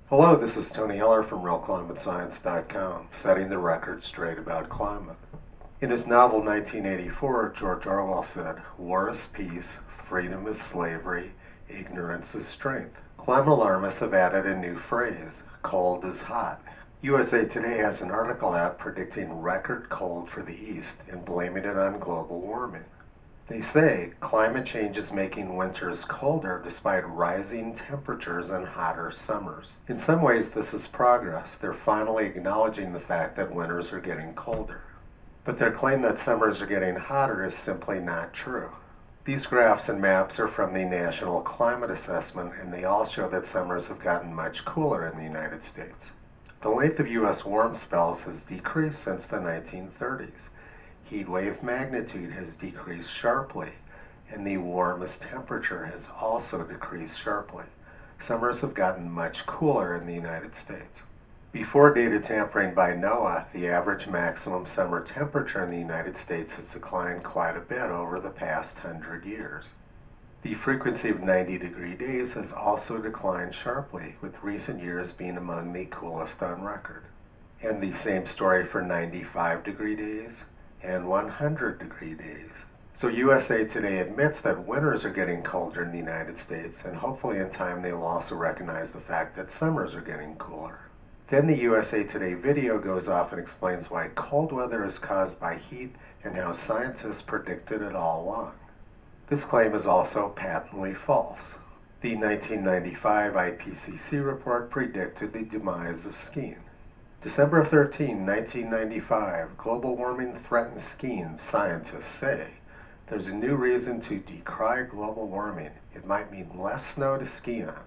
Hello, this is Tony Heller from RealClimateScience.com, setting the record straight about climate. In his novel 1984, George Orwell said, "War is peace, freedom is slavery, ignorance is strength." Climate alarmists have added a new phrase, cold is hot. USA Today has an article out predicting record cold for the East and blaming it on global warming. They say climate change is making winters colder despite rising temperatures and hotter summers. In some ways, this is progress. They're finally acknowledging the fact that winters are getting colder. But their claim that summers are getting hotter is simply not true. These graphs and maps are from the National Climate Assessment, and they all show that summers have gotten much cooler in the United States. The length of U.S. warm spells has decreased since the 1930s. Heat wave magnitude has decreased sharply, and the warmest temperature has also decreased sharply. Summers have gotten much cooler in the United States. Before data tampering by NOAA, the average maximum summer temperature in the United States has declined quite a bit over the past 100 years. The frequency of 90-degree days has also declined sharply, with recent years being among the coolest on record. And the same story for 95-degree days and 100-degree days. So USA Today admits that winters are getting colder in the United States, and hopefully in time they will also recognize the fact that summers are getting cooler. Then the USA Today video goes off and explains why cold weather is caused by heat and how scientists predicted it all along. This claim is also patently false. The 1995 IPCC report predicted the demise of skiing. December 13, 1995, global warming threatens skiing, scientists say. There's a new reason to decry global warming. It might mean less snow to ski on.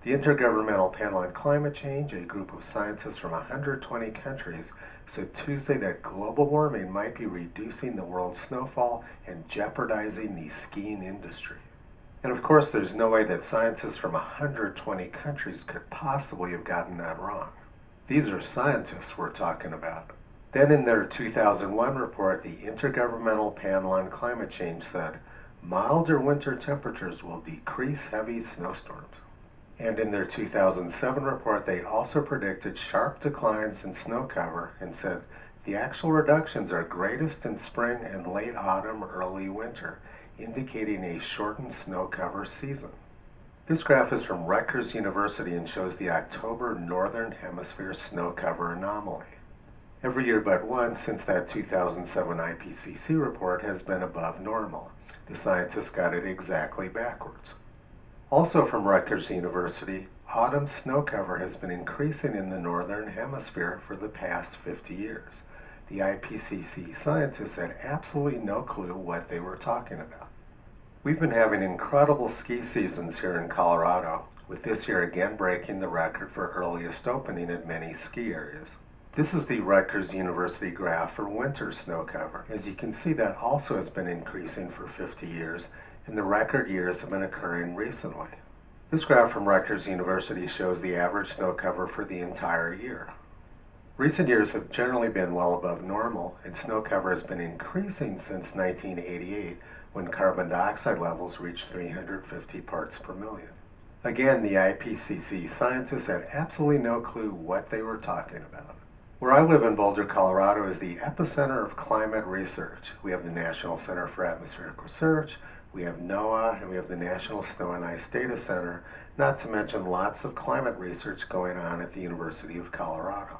The Intergovernmental Panel on Climate Change, a group of scientists from 120 countries, said Tuesday that global warming might be reducing the world's snowfall and jeopardizing the skiing industry. And of course, there's no way that scientists from 120 countries could possibly have gotten that wrong. These are scientists we're talking about. Then in their 2001 report, the Intergovernmental Panel on Climate Change said, milder winter temperatures will decrease heavy snowstorms. And in their 2007 report, they also predicted sharp declines in snow cover and said, the actual reductions are greatest in spring and late autumn, early winter, indicating a shortened snow cover season. This graph is from Rutgers University and shows the October Northern Hemisphere snow cover anomaly. Every year but one since that 2007 IPCC report has been above normal. The scientists got it exactly backwards. Also from Rutgers University, autumn snow cover has been increasing in the Northern Hemisphere for the past 50 years. The IPCC scientists had absolutely no clue what they were talking about. We've been having incredible ski seasons here in Colorado, with this year again breaking the record for earliest opening at many ski areas. This is the Rutgers University graph for winter snow cover. As you can see, that also has been increasing for 50 years, and the record years have been occurring recently. This graph from Rutgers University shows the average snow cover for the entire year. Recent years have generally been well above normal, and snow cover has been increasing since 1988, when carbon dioxide levels reached 350 parts per million. Again, the IPCC scientists had absolutely no clue what they were talking about. Where I live in Boulder, Colorado is the epicenter of climate research. We have the National Center for Atmospheric Research, we have NOAA, and we have the National Snow and Ice Data Center, not to mention lots of climate research going on at the University of Colorado.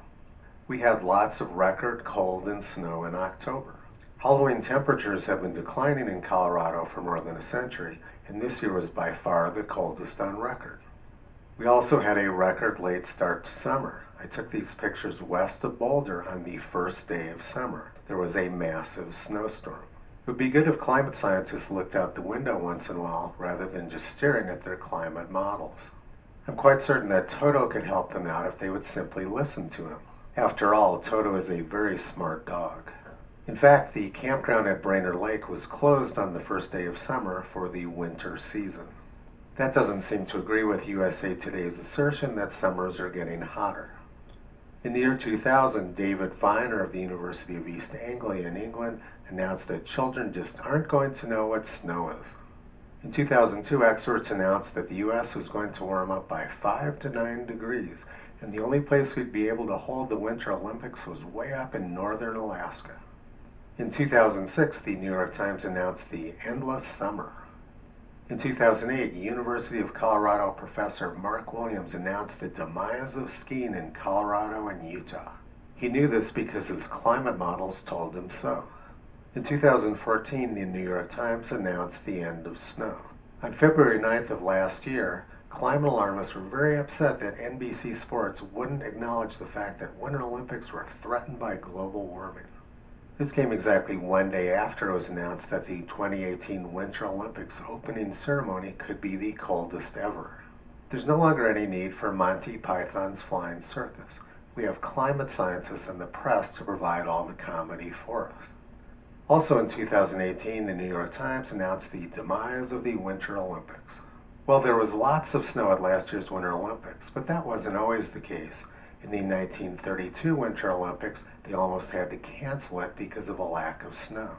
We had lots of record cold and snow in October. Halloween temperatures have been declining in Colorado for more than a century, and this year was by far the coldest on record. We also had a record late start to summer. I took these pictures west of Boulder on the first day of summer. There was a massive snowstorm. It would be good if climate scientists looked out the window once in a while rather than just staring at their climate models. I'm quite certain that Toto could help them out if they would simply listen to him. After all, Toto is a very smart dog. In fact, the campground at Brainerd Lake was closed on the first day of summer for the winter season. That doesn't seem to agree with USA Today's assertion that summers are getting hotter. In the year 2000, David Viner of the University of East Anglia in England announced that children just aren't going to know what snow is. In 2002, experts announced that the U.S. was going to warm up by 5 to 9 degrees, and the only place we'd be able to hold the Winter Olympics was way up in northern Alaska. In 2006, the New York Times announced the endless summer. In 2008, University of Colorado professor Mark Williams announced the demise of skiing in Colorado and Utah. He knew this because his climate models told him so. In 2014, the New York Times announced the end of snow. On February 9th of last year, climate alarmists were very upset that NBC Sports wouldn't acknowledge the fact that Winter Olympics were threatened by global warming. This came exactly one day after it was announced that the 2018 Winter Olympics opening ceremony could be the coldest ever. There's no longer any need for Monty Python's Flying Circus. We have climate scientists and the press to provide all the comedy for us. Also in 2018, the New York Times announced the demise of the Winter Olympics. Well, there was lots of snow at last year's Winter Olympics, but that wasn't always the case. In the 1932 Winter Olympics, they almost had to cancel it because of a lack of snow.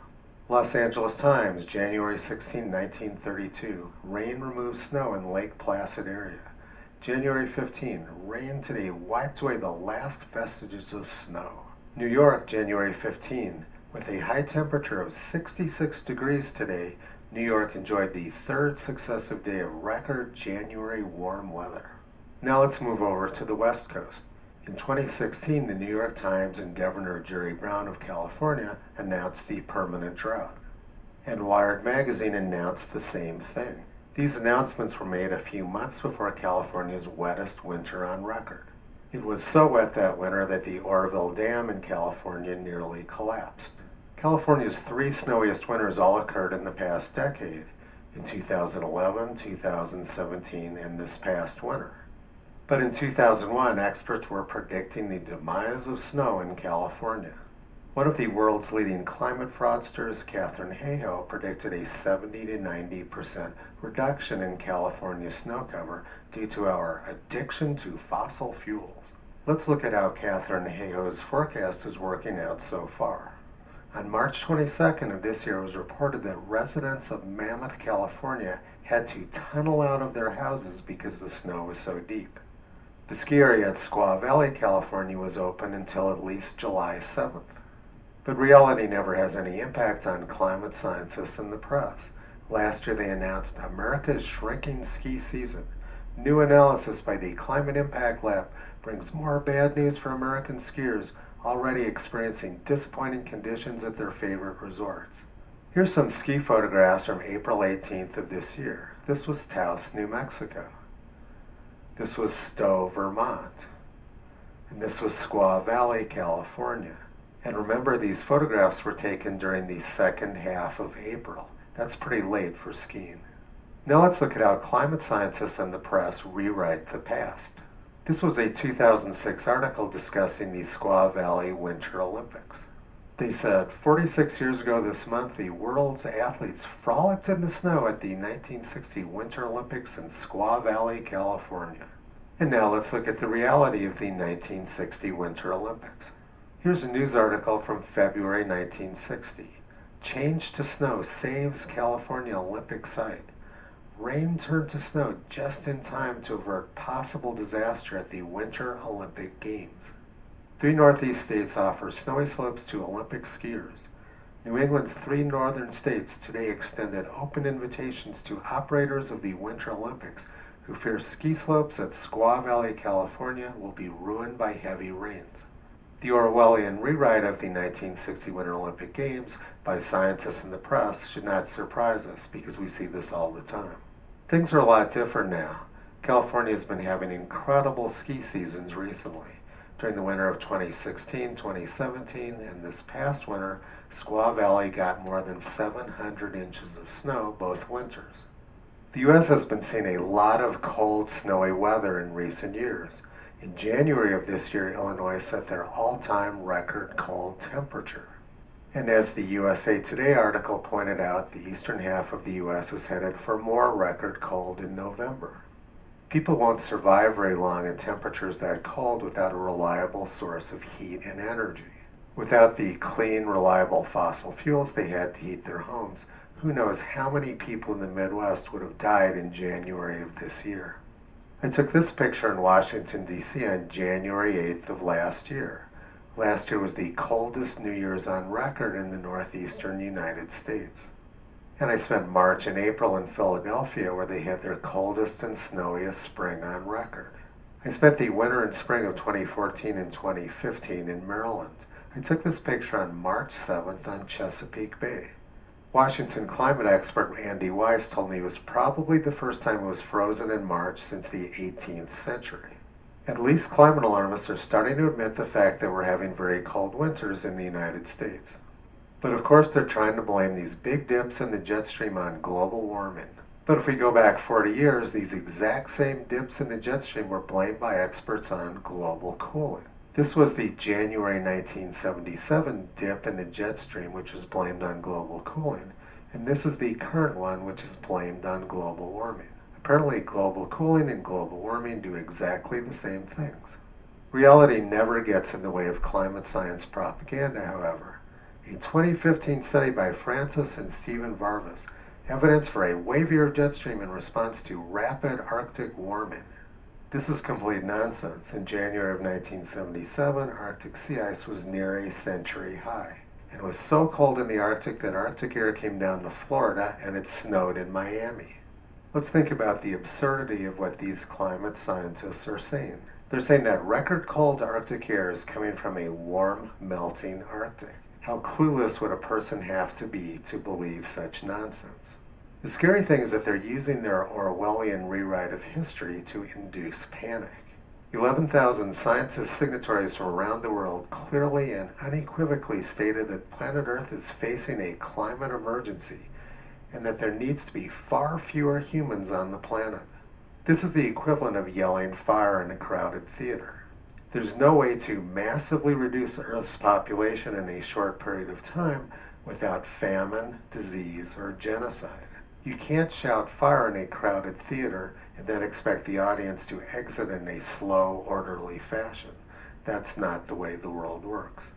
Los Angeles Times, January 16, 1932. Rain removes snow in Lake Placid area. January 15, rain today wiped away the last vestiges of snow. New York, January 15. With a high temperature of 66 degrees today, New York enjoyed the third successive day of record January warm weather. Now let's move over to the West Coast. In 2016, the New York Times and Governor Jerry Brown of California announced the permanent drought. And Wired magazine announced the same thing. These announcements were made a few months before California's wettest winter on record. It was so wet that winter that the Oroville Dam in California nearly collapsed. California's three snowiest winters all occurred in the past decade, in 2011, 2017, and this past winter. But in 2001, experts were predicting the demise of snow in California. One of the world's leading climate fraudsters, Katharine Hayhoe, predicted a 70 to 90% reduction in California's snow cover due to our addiction to fossil fuels. Let's look at how Katharine Hayhoe's forecast is working out so far. On March 22nd of this year, it was reported that residents of Mammoth, California had to tunnel out of their houses because the snow was so deep. The ski area at Squaw Valley, California was open until at least July 7th. But reality never has any impact on climate scientists and the press. Last year they announced America's shrinking ski season. New analysis by the Climate Impact Lab brings more bad news for American skiers already experiencing disappointing conditions at their favorite resorts. Here's some ski photographs from April 18th of this year. This was Taos, New Mexico. This was Stowe, Vermont. And this was Squaw Valley, California. And remember, these photographs were taken during the second half of April. That's pretty late for skiing. Now let's look at how climate scientists and the press rewrite the past. This was a 2006 article discussing the Squaw Valley Winter Olympics. They said, 46 years ago this month, the world's athletes frolicked in the snow at the 1960 Winter Olympics in Squaw Valley, California. And now let's look at the reality of the 1960 Winter Olympics. Here's a news article from February 1960. Change to snow saves California Olympic site. Rain turned to snow just in time to avert possible disaster at the Winter Olympic Games. 3 Northeast states offer snowy slopes to Olympic skiers. New England's 3 northern states today extended open invitations to operators of the Winter Olympics who fear ski slopes at Squaw Valley, California will be ruined by heavy rains. The Orwellian rewrite of the 1960 Winter Olympic Games by scientists and the press should not surprise us because we see this all the time. Things are a lot different now. California has been having incredible ski seasons recently. During the winter of 2016, 2017, and this past winter, Squaw Valley got more than 700 inches of snow both winters. The U.S. has been seeing a lot of cold, snowy weather in recent years. In January of this year, Illinois set their all-time record cold temperature. And as the USA Today article pointed out, the eastern half of the U.S. is headed for more record cold in November. People won't survive very long at temperatures that cold without a reliable source of heat and energy. Without the clean, reliable fossil fuels they had to heat their homes, Who knows how many people in the Midwest would have died in January of this year. I took this picture in Washington, D.C. on January 8th of last year. Last year was the coldest New Year's on record in the northeastern United States. And I spent March and April in Philadelphia, where they had their coldest and snowiest spring on record. I spent the winter and spring of 2014 and 2015 in Maryland. I took this picture on March 7th on Chesapeake Bay. Washington climate expert Andy Weiss told me it was probably the first time it was frozen in March since the 18th century. At least climate alarmists are starting to admit the fact that we're having very cold winters in the United States. But of course they're trying to blame these big dips in the jet stream on global warming. But if we go back 40 years, these exact same dips in the jet stream were blamed by experts on global cooling. This was the January 1977 dip in the jet stream, which was blamed on global cooling, and this is the current one, which is blamed on global warming. Apparently, global cooling and global warming do exactly the same things. Reality never gets in the way of climate science propaganda, however. A 2015 study by Francis and Stephen Varvis, evidence for a wavier jet stream in response to rapid Arctic warming. This is complete nonsense. In January of 1977, Arctic sea ice was near a century high. And it was so cold in the Arctic that Arctic air came down to Florida and it snowed in Miami. Let's think about the absurdity of what these climate scientists are saying. They're saying that record cold Arctic air is coming from a warm, melting Arctic. How clueless would a person have to be to believe such nonsense? The scary thing is that they're using their Orwellian rewrite of history to induce panic. 11,000 scientists signatories from around the world clearly and unequivocally stated that planet Earth is facing a climate emergency and that there needs to be far fewer humans on the planet. This is the equivalent of yelling fire in a crowded theater. There's no way to massively reduce Earth's population in a short period of time without famine, disease, or genocide. You can't shout fire in a crowded theater and then expect the audience to exit in a slow, orderly fashion. That's not the way the world works.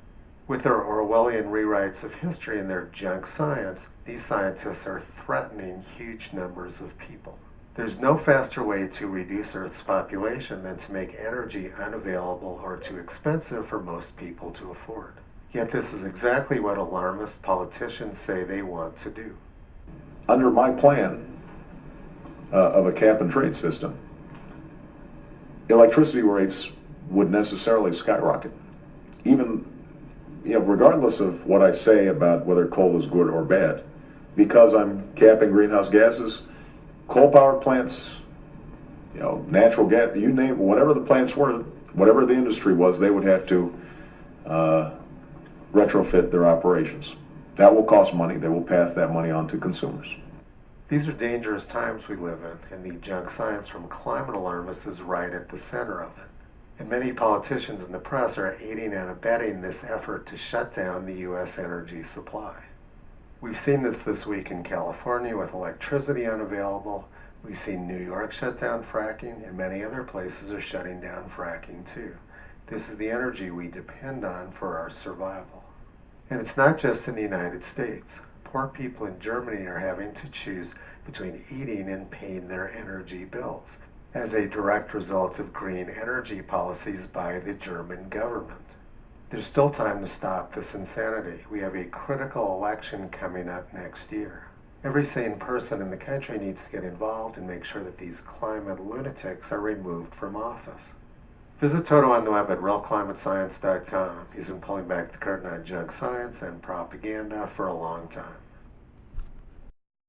With their Orwellian rewrites of history and their junk science, these scientists are threatening huge numbers of people. There's no faster way to reduce Earth's population than to make energy unavailable or too expensive for most people to afford. Yet this is exactly what alarmist politicians say they want to do. Under my plan of a cap and trade system, electricity rates would necessarily skyrocket. Even, regardless of what I say about whether coal is good or bad, because I'm capping greenhouse gases, coal power plants, natural gas, you name it, whatever the plants were, whatever the industry was, they would have to retrofit their operations. That will cost money. They will pass that money on to consumers. These are dangerous times we live in, and the junk science from climate alarmists is right at the center of it. And many politicians in the press are aiding and abetting this effort to shut down the U.S. energy supply. We've seen this week in California with electricity unavailable. We've seen New York shut down fracking, and many other places are shutting down fracking too. This is the energy we depend on for our survival. And it's not just in the United States. Poor people in Germany are having to choose between eating and paying their energy bills as a direct result of green energy policies by the German government. There's still time to stop this insanity. We have a critical election coming up next year. Every sane person in the country needs to get involved and make sure that these climate lunatics are removed from office. Visit Toto on the web at realclimatescience.com. He's been pulling back the curtain on junk science and propaganda for a long time.